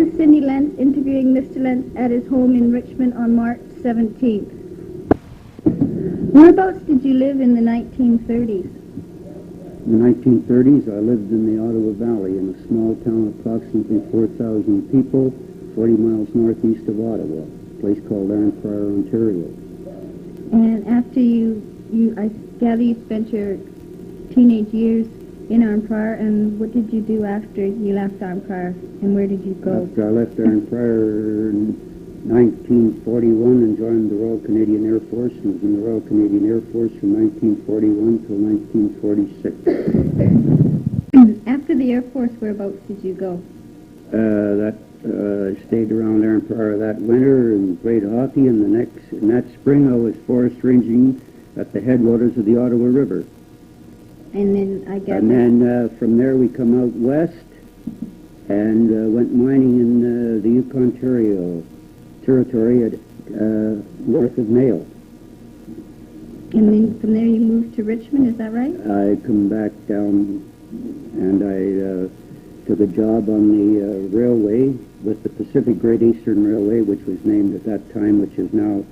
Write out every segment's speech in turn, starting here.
is Cindy Lentz interviewing Mr. Lentz at his home in Richmond on March 17th. Whereabouts did you live in the 1930s? In the 1930s, I lived in the Ottawa Valley in a small town of approximately 4,000 people, 40 miles northeast of Ottawa, a place called Arnprior, Ontario. And after I gather you spent your teenage years in Arnprior, and what did you do after you left Arnprior, and where did you go? After I left Arnprior in 1941 and joined the Royal Canadian Air Force, and was in the Royal Canadian Air Force from 1941 till 1946. After the Air Force, whereabouts did you go? I stayed around Arnprior that winter and played hockey, and in that spring I was forest ranging at the headwaters of the Ottawa River. And then from there we come out west and went mining in the Yukon Territory at north of Mayo. And then from there you moved to Richmond, is that right? I come back down and I took a job on the railway with the Pacific Great Eastern Railway, which was named at that time, which is now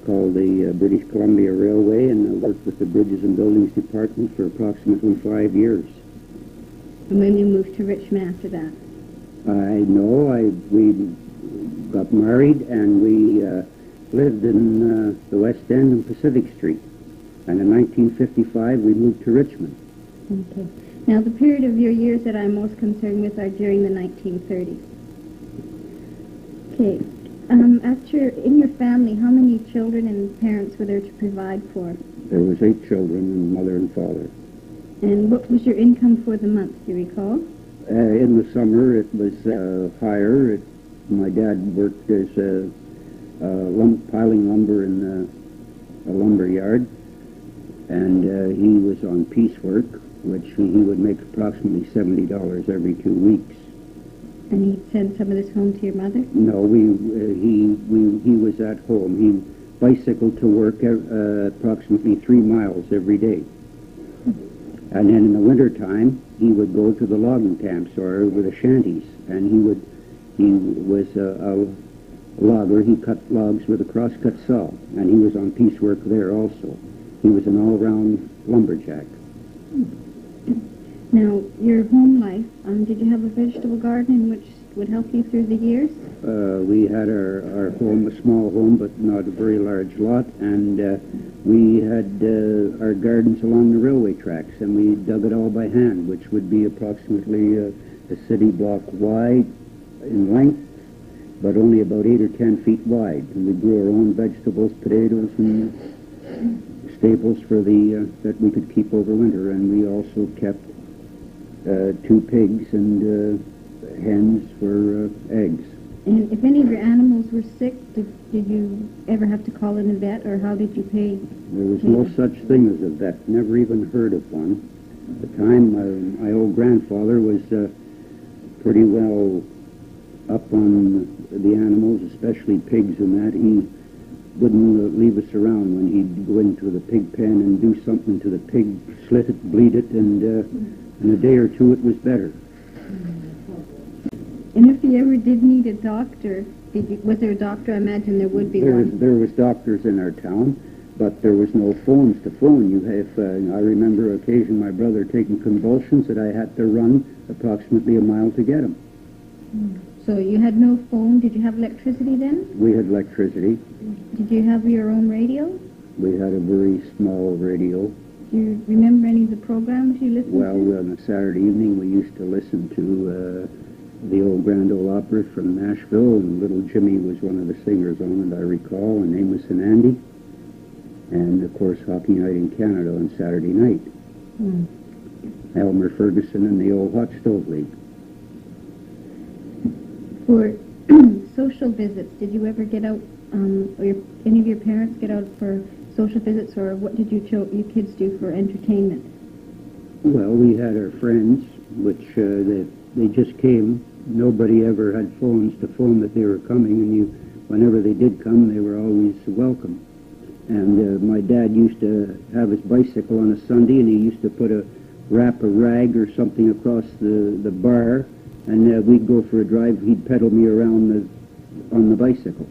called the British Columbia Railway, and I worked with the Bridges and Buildings Department for approximately 5 years. And when you moved to Richmond after that? We got married and we lived in the West End and Pacific Street. And in 1955 we moved to Richmond. Okay. Now the period of your years that I'm most concerned with are during the 1930s. Okay. In your family, how many children and parents were there to provide for? There was 8 children, and mother and father. And what was your income for the month, do you recall? In the summer, it was higher. My dad worked as piling lumber in a lumber yard, and he was on piecework, which he would make approximately $70 every 2 weeks. And he'd send some of this home to your mother? No, he was at home. He bicycled to work approximately 3 miles every day. And then in the wintertime, he would go to the logging camps or over the shanties, and he was a logger. He cut logs with a crosscut saw, and he was on piecework there also. He was an all-round lumberjack. Now, your home life, did you have a vegetable garden which would help you through the years? We had our home, a small home, but not a very large lot, and we had our gardens along the railway tracks, and we dug it all by hand, which would be approximately a city block wide in length, but only about 8 or 10 feet wide. And we grew our own vegetables, potatoes, and staples for that we could keep over winter, and we also kept 2 pigs and hens for eggs. And if any of your animals were sick, did you ever have to call in a vet, or how did you pay? There was no such thing as a vet, never even heard of one. At the time, my old grandfather was pretty well up on the animals, especially pigs and that. He wouldn't leave us around when he'd go into the pig pen and do something to the pig, slit it, bleed it, and in a day or 2 it was better. And if you ever did need a doctor, was there a doctor? I imagine there would be one. There was doctors in our town, but there was no phones to phone. I remember occasion my brother taking convulsions that I had to run approximately a mile to get him. So you had no phone. Did you have electricity then? We had electricity. Did you have your own radio? We had a very small radio. Do you remember any of the programs you listened to? Well, on a Saturday evening we used to listen to the old Grand Ole Opera from Nashville, and Little Jimmy was one of the singers on it, I recall, and Amos and Andy. And, of course, Hockey Night in Canada on Saturday night. Elmer Ferguson and the old Hot Stove League. For social visits, did you ever get out, or any of your parents get out for social visits, or what did you kids do for entertainment? Well, we had our friends, which they just came. Nobody ever had phones to phone that they were coming, and whenever they did come, they were always welcome. And my dad used to have his bicycle on a Sunday, and he used to wrap a rag or something across the bar and we'd go for a drive. He'd pedal me around on the bicycle.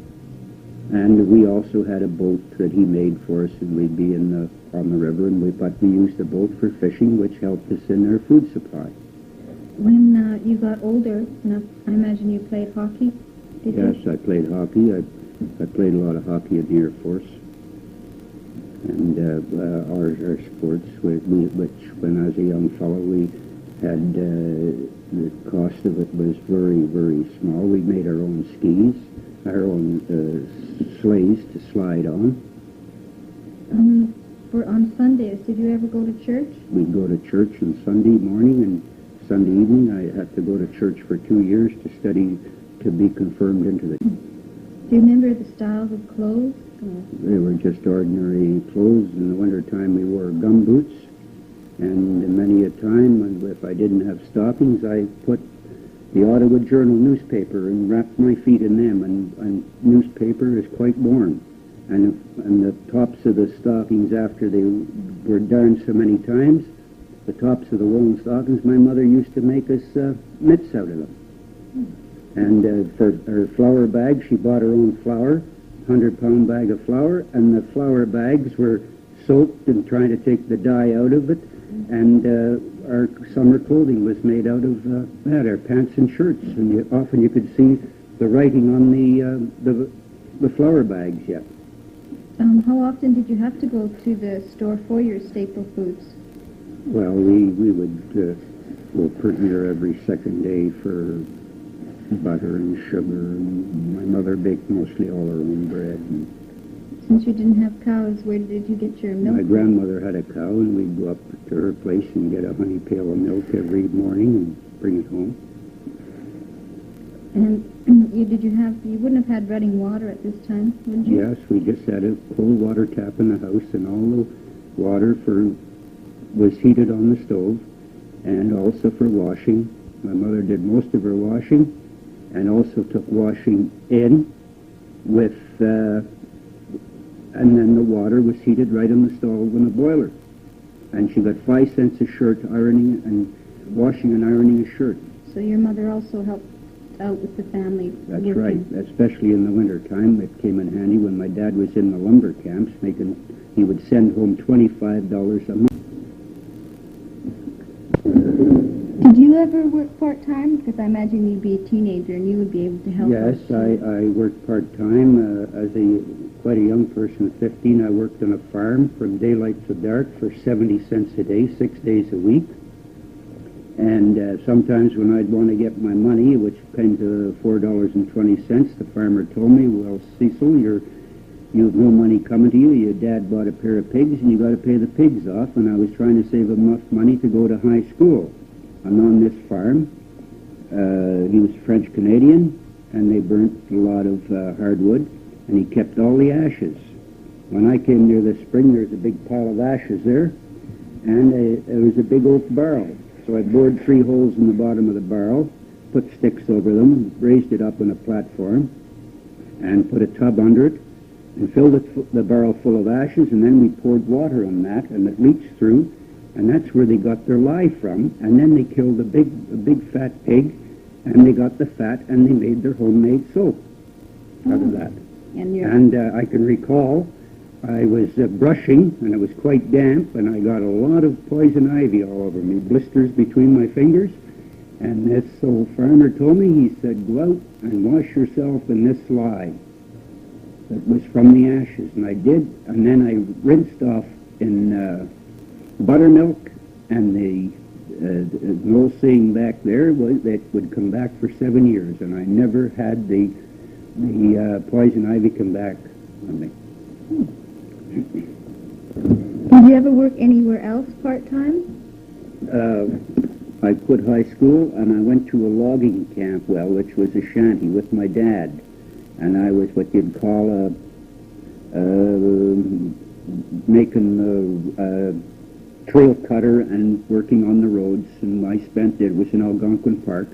And we also had a boat that he made for us, and we'd be on the river, but we used the boat for fishing, which helped us in our food supply. When you got older enough, I imagine you played hockey, did you? Yes, I played hockey. I played a lot of hockey in the Air Force. And our sports, which when I was a young fellow, we had, the cost of it was very, very small. We made our own skis, our own sleighs to slide on. On Sundays, did you ever go to church? We'd go to church on Sunday morning and Sunday evening. I had to go to church for 2 years to study to be confirmed into the... Do you remember the styles of clothes? They were just ordinary clothes. In the wintertime we wore gum boots, and many a time, if I didn't have stockings, I put the Ottawa Journal newspaper and wrapped my feet in them, and newspaper is quite worn. And the tops of the stockings, after they were darned so many times, the tops of the woolen stockings, my mother used to make us mitts out of them. And for her flour bag, she bought her own flour, 100-pound bag of flour, and the flour bags were soaked and trying to take the dye out of it, and our summer clothing was made out of that, our pants and shirts, and often you could see the writing on the flour bags yet. How often did you have to go to the store for your staple foods? Well, we would go pretty near every second day for butter and sugar, and my mother baked mostly all her own bread. And since you didn't have cows, where did you get your milk? My grandmother had a cow, and we'd go up to her place and get a honey pail of milk every morning and bring it home. And you wouldn't have had running water at this time, would you? Yes, we just had a cold water tap in the house, and all the water was heated on the stove, and also for washing. My mother did most of her washing, and also took washing in with, and then the water was heated right on the stove in a boiler. And she got 5 cents a shirt ironing and washing and ironing a shirt. So your mother also helped out with the family. That's right, especially in the winter time. It came in handy when my dad was in the lumber camps he would send home $25 a month. Did you ever work part-time? Because I imagine you'd be a teenager and you would be able to help. Yes, I worked part-time. As quite a young person, at 15, I worked on a farm from daylight to dark for 70 cents a day, 6 days a week. And sometimes when I'd want to get my money, which came to $4.20, the farmer told me, well, Cecil, you have no money coming to you. Your dad bought a pair of pigs, and you got to pay the pigs off. And I was trying to save enough money to go to high school. And on this farm, he was French-Canadian, and they burnt a lot of hardwood, and he kept all the ashes. When I came near the spring, there was a big pile of ashes there, and there was a big oak barrel. So I bored 3 holes in the bottom of the barrel, put sticks over them, raised it up on a platform, and put a tub under it, and filled the barrel full of ashes, and then we poured water on that, and it leached through, and that's where they got their lye from. And then they killed a big fat pig, and they got the fat, and they made their homemade soap out of that. And I can recall I was brushing, and it was quite damp, and I got a lot of poison ivy all over me, blisters between my fingers. And this old farmer told me, he said, go out and wash yourself in this lye that was from the ashes. And I did, and then I rinsed off in buttermilk, and the old saying back there was that it would come back for 7 years, and I never had the poison ivy come back on me. Did you ever work anywhere else part-time? I quit high school, and I went to a logging camp, which was a shanty, with my dad. And I was what you'd call making a trail cutter and working on the roads. And it was in Algonquin Park.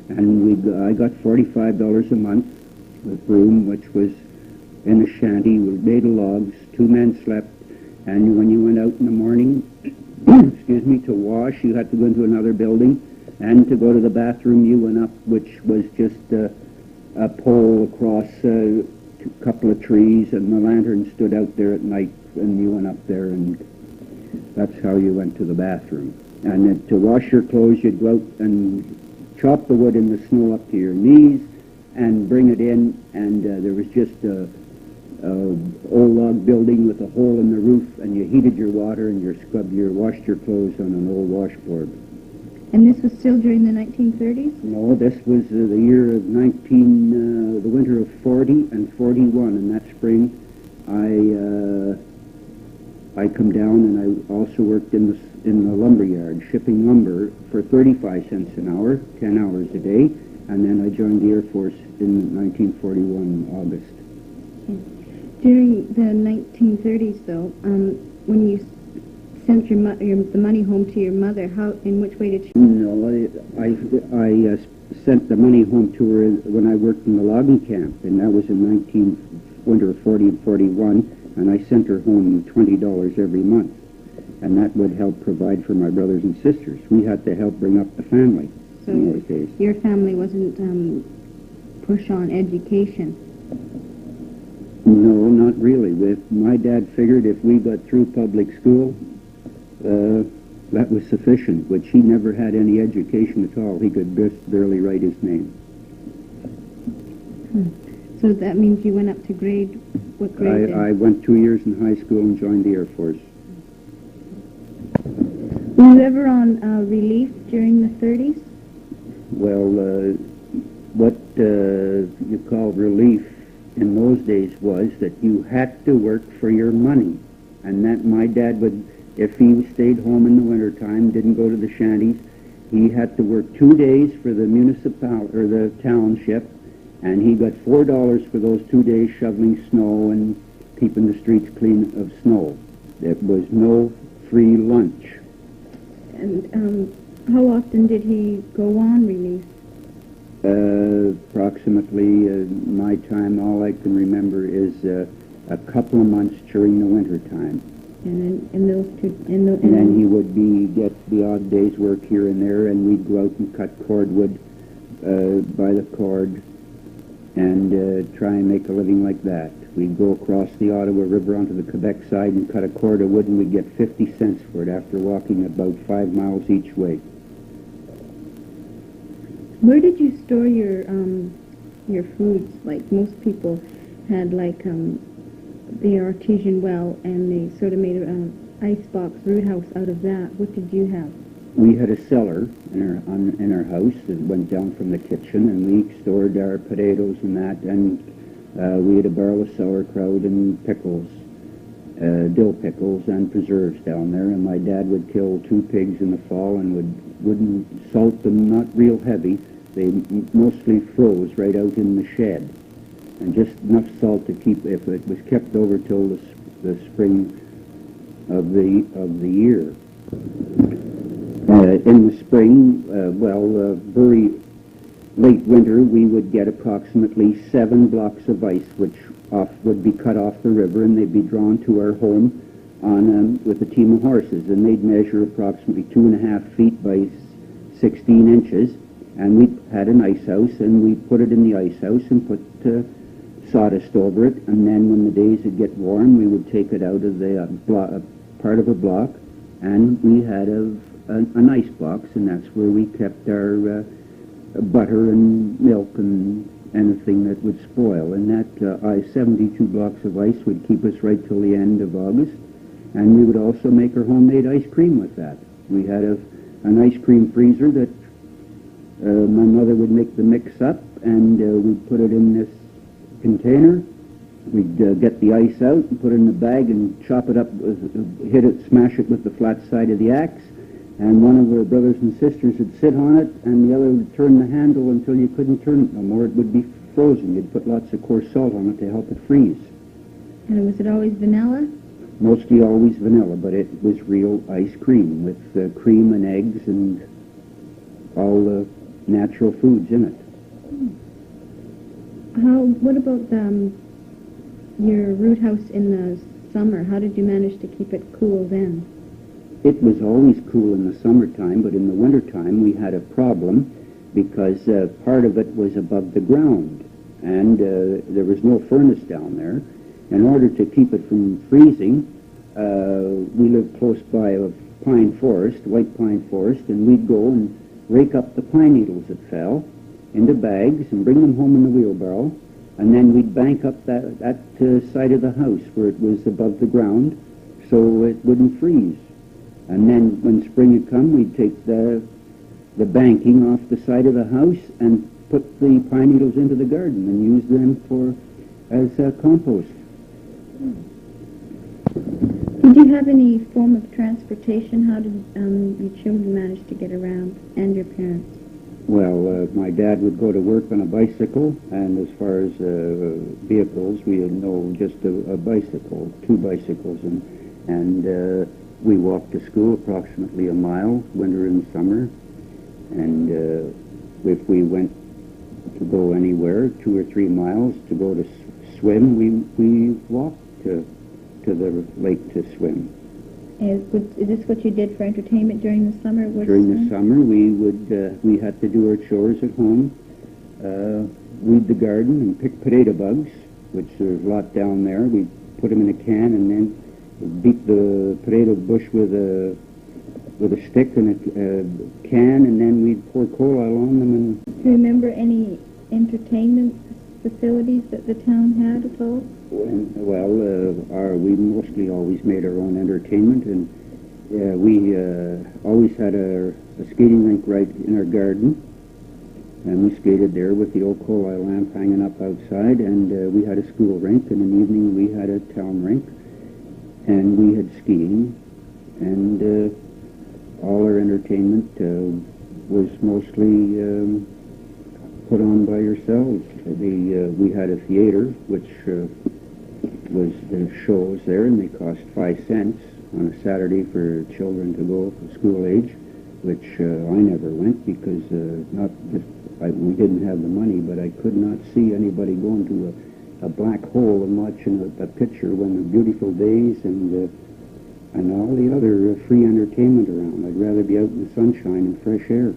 And I got $45 a month with room, which was in a shanty. We made of logs. 2 men slept. And when you went out in the morning, excuse me, to wash, you had to go into another building, And to go to the bathroom, you went up, which was just a pole across a couple of trees, and the lantern stood out there at night, and you went up there, and that's how you went to the bathroom. And then to wash your clothes, you'd go out and chop the wood in the snow up to your knees and bring it in, and there was just a old log building with a hole in the roof, and you heated your water and washed your clothes on an old washboard. And this was still during the 1930s? No, this was the year of the winter of 40 and 41. And that spring, I come down, and I also worked in the lumber yard, shipping lumber for 35 cents an hour, 10 hours a day. And then I joined the Air Force in 1941, August. During the 1930s, though, when you sent the money home to your mother, in which way did she? No, I sent the money home to her when I worked in the logging camp, and that was in winter of 40 and 41, and I sent her home $20 every month, and that would help provide for my brothers and sisters. We had to help bring up the family in those days. Your family wasn't push on education? No, not really. My dad figured if we got through public school, that was sufficient, which he never had any education at all. He could just barely write his name. So that means you went up to what grade then? I went 2 years in high school and joined the Air Force. Were you ever on relief during the 30s? Well, what you call relief in those days was that you had to work for your money, and that my dad would, if he stayed home in the wintertime, didn't go to the shanties, he had to work 2 days for the the township, and he got $4 for those 2 days shoveling snow and keeping the streets clean of snow. There was no free lunch. And how often did he go on relief? Approximately my time, all I can remember is a couple of months during the winter time. And then he would get the odd day's work here and there, and we'd go out and cut cordwood by the cord and try and make a living like that. We'd go across the Ottawa River onto the Quebec side and cut a cord of wood, and we'd get 50 cents for it after walking about 5 miles each way. Where did you store your foods? Like most people had the artesian well, and they sort of made an icebox root house out of that. What did you have? We had a cellar in our house that went down from the kitchen, and we stored our potatoes and that, and we had a barrel of sauerkraut and pickles, dill pickles and preserves down there, and my dad would kill 2 pigs in the fall and wouldn't salt them, not real heavy. They mostly froze right out in the shed, and just enough salt to keep, if it was kept over till the spring of the year. In the spring, very late winter, we would get approximately 7 blocks of ice, which would be cut off the river, and they'd be drawn to our home with a team of horses, and they'd measure approximately 2.5 feet by 16 inches. And we had an ice house, and we put it in the ice house and put sawdust over it. And then when the days would get warm, we would take it out of the part of a block, and we had an ice box, and that's where we kept our butter and milk and anything that would spoil. And that 72 blocks of ice would keep us right till the end of August. And we would also make our homemade ice cream with that. We had an ice cream freezer that my mother would make the mix up, and we'd put it in this container. We'd get the ice out and put it in a bag and chop it up, smash it with the flat side of the axe. And one of our brothers and sisters would sit on it, and the other would turn the handle until you couldn't turn it no more. It would be frozen. You'd put lots of coarse salt on it to help it freeze. And was it always vanilla? Mostly always vanilla, but it was real ice cream with cream and eggs and all the natural foods in it. What about your root house in the summer? How did you manage to keep it cool then? It was always cool in the summertime, but in the wintertime we had a problem because part of it was above the ground, and there was no furnace down there. In order to keep it from freezing, we lived close by a pine forest, white pine forest, and we'd go and rake up the pine needles that fell into bags and bring them home in the wheelbarrow, and then we'd bank up that side of the house where it was above the ground so it wouldn't freeze. And then when spring had come, we'd take the banking off the side of the house and put the pine needles into the garden and use them as compost. Did you have any form of transportation? How did your children manage to get around, and your parents? Well, my dad would go to work on a bicycle, and as far as vehicles, we had just a bicycle, 2 bicycles, and we walked to school approximately a mile, winter and summer, and if we went to go anywhere, 2 or 3 miles to go to swim, we walked to the lake to swim. Is this what you did for entertainment during the summer? During the summer, we had to do our chores at home, weed the garden and pick potato bugs, which there's a lot down there. We put them in a can and then beat the potato bush with a stick and a can, and then we'd pour coal oil on them. And do you remember any entertainment facilities that the town had at all? We mostly always made our own entertainment, and we always had a skating rink right in our garden, and we skated there with the old coal oil lamp hanging up outside, and we had a school rink, and in the evening we had a town rink, and we had skiing, and all our entertainment was mostly put on by yourselves. We had a theater, which was the shows there, and they cost 5 cents on a Saturday for children to go from school age, which I never went because we didn't have the money, but I could not see anybody going to a black hole and watching a picture when the beautiful days and all the other free entertainment around. I'd rather be out in the sunshine and fresh air.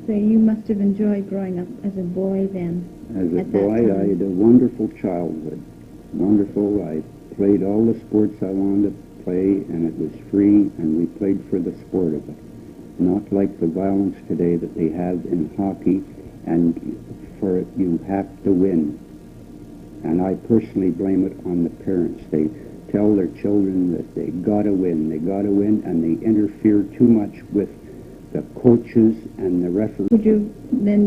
So you must have enjoyed growing up as a boy then. As a boy, I had a wonderful childhood. Wonderful. I played all the sports I wanted to play, and it was free, and we played for the sport of it. Not like the violence today that they have in hockey, and for it you have to win. And I personally blame it on the parents. They tell their children that they gotta win, and they interfere too much with the coaches and the referees. You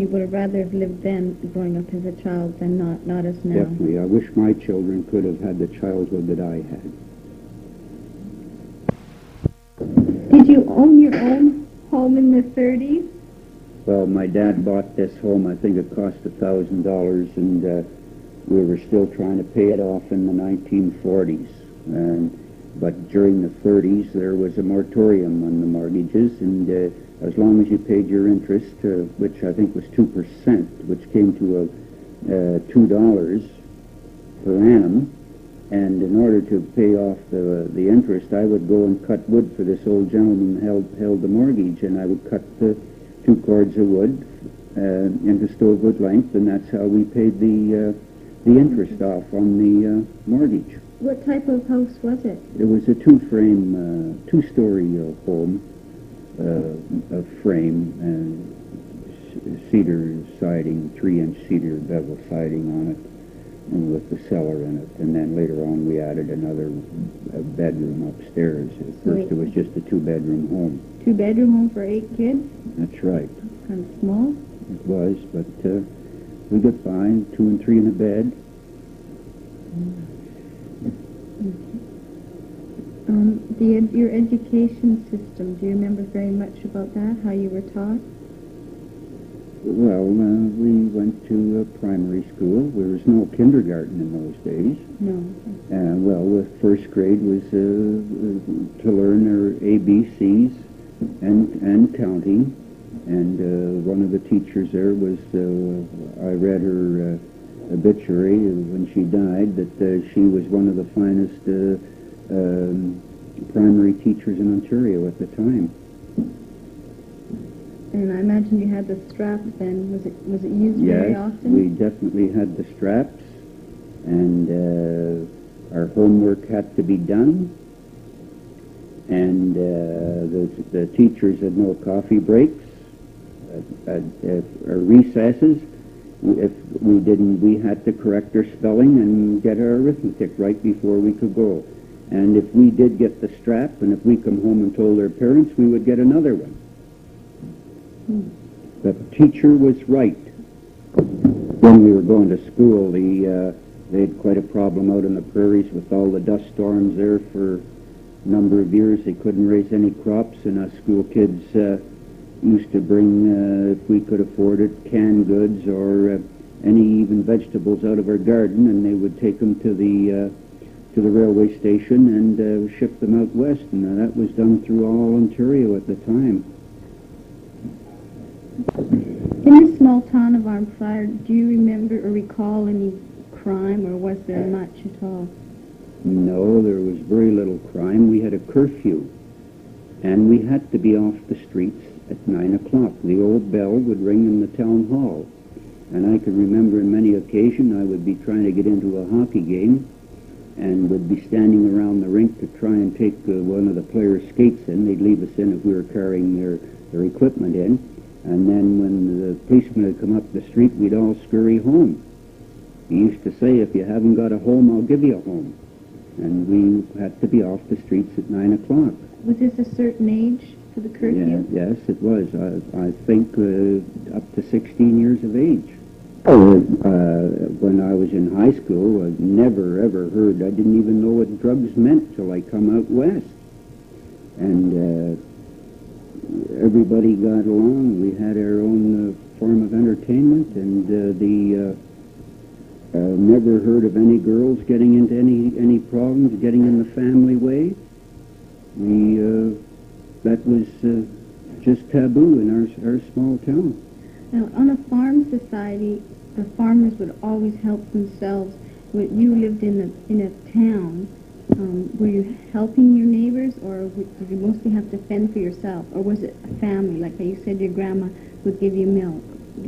would have rather have lived then, growing up as a child, than not as now? Definitely. I wish my children could have had the childhood that I had. Did you own your own home in the 30s? Well, my dad bought this home. I think it cost $1,000, and we were still trying to pay it off in the 1940s. But during the 30s, there was a moratorium on the mortgages, and as long as you paid your interest, which I think was 2%, which came to $2 per annum, and in order to pay off the interest, I would go and cut wood for this old gentleman who held the mortgage, and I would cut the 2 cords of wood into stove wood length, and that's how we paid the interest off on the mortgage. What type of house was it? It was a 2-frame, 2-story home, a frame, and cedar siding, 3-inch cedar bevel siding on it, and with the cellar in it. And then later on we added another bedroom upstairs. At first it was just a 2-bedroom home. 2-bedroom home for 8 kids? That's right. Kind of small? It was, but we got by, 2 and 3 in a bed. Your education system, do you remember very much about that, how you were taught? Well, we went to a primary school. There was no kindergarten in those days. No. The first grade was to learn our ABCs and counting. And one of the teachers there was, I read her obituary when she died, that she was one of the finest primary teachers in Ontario at the time. And I imagine you had the straps then. Was it used very Yes, often? we definitely had the straps, and our homework had to be done, and the teachers had no coffee breaks. At our recesses, if we didn't, we had to correct our spelling and get our arithmetic right before we could go. And if we did get the strap, and if we come home and told our parents, we would get another one. The teacher was right. When we were going to school, they had quite a problem out in the prairies with all the dust storms there for a number of years. They couldn't raise any crops, and us school kids used to bring, if we could afford it, canned goods or any even vegetables out of our garden, and they would take them to the railway station and ship them out west, and that was done through all Ontario at the time. In the small town of Arnprior, do you remember or recall any crime, or was there much at all? No, there was very little crime. We had a curfew, and we had to be off the streets at 9 o'clock. The old bell would ring in the town hall, and I can remember on many occasions I would be trying to get into a hockey game and would be standing around the rink to try and take one of the players' skates in. They'd leave us in if we were carrying their equipment in. And then when the policeman would come up the street, we'd all scurry home. He used to say, if you haven't got a home, I'll give you a home. And we had to be off the streets at 9 o'clock. Was this a certain age for the curfew? Yeah, yes, it was. I think up to 16 years of age. When I was in high school, I never, ever heard, I didn't even know what drugs meant till I come out west. And everybody got along. We had our own form of entertainment, and never heard of any girls getting into any problems, getting in the family way. That was just taboo in our small town. Now, on a farm society, the farmers would always help themselves. When you lived in a town, were you helping your neighbors, or did you mostly have to fend for yourself? Or was it a family, like you said your grandma would give you milk?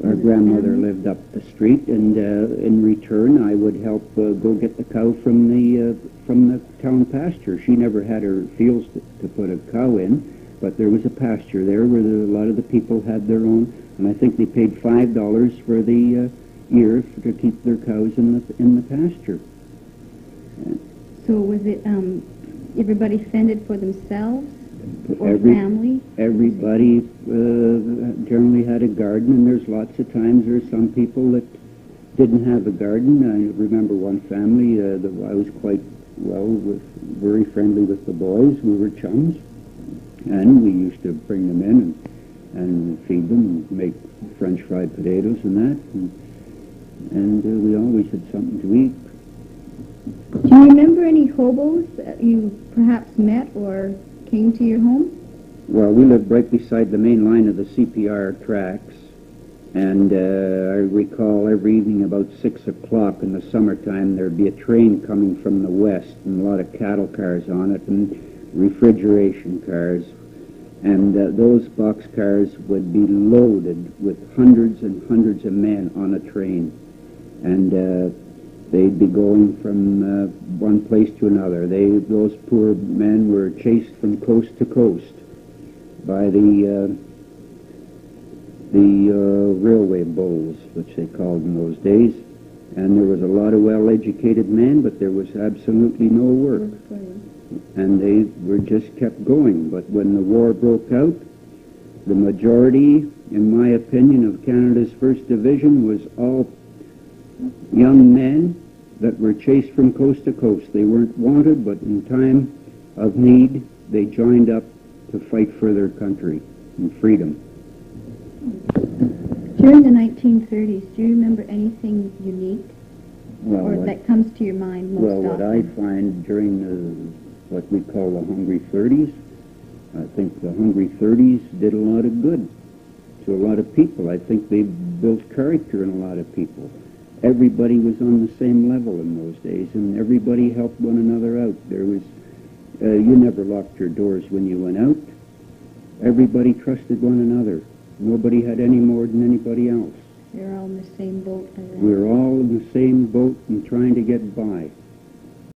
Our grandmother lived up the street, and in return I would help go get the cow from the town pasture. She never had her fields to put a cow in, but there was a pasture there where a lot of the people had their own, and I think they paid $5 for the year to keep their cows in the pasture. So was it everybody fended for themselves, or family? Everybody generally had a garden, and there's lots of times there's some people that didn't have a garden. I remember one family that I was quite very friendly with the boys. We were chums, and we used to bring them in and feed them and make French fried potatoes and that, and we always had something to eat. Do you remember any hobos that you perhaps met or came to your home? Well, we lived right beside the main line of the CPR tracks, and I recall every evening about 6 o'clock in the summertime there'd be a train coming from the west, and a lot of cattle cars on it, and refrigeration cars, and those boxcars would be loaded with hundreds and hundreds of men on a train, and they'd be going from one place to another. Those poor men were chased from coast to coast by the railway bulls, which they called in those days. And there was a lot of well-educated men, but there was absolutely no work. And they were just kept going. But when the war broke out, the majority, in my opinion, of Canada's 1st Division was all young men that were chased from coast to coast. They weren't wanted, but in time of need, they joined up to fight for their country and freedom. During the 1930s, do you remember anything unique, or that comes to your mind most often? What I find during what we call the Hungry 30s, I think the Hungry 30s did a lot of good to a lot of people. I think they built character in a lot of people. Everybody was on the same level in those days, and everybody helped one another out. There was, You never locked your doors when you went out. Everybody trusted one another. Nobody had any more than anybody else. You're all in the same boat. We were all in the same boat and trying to get by.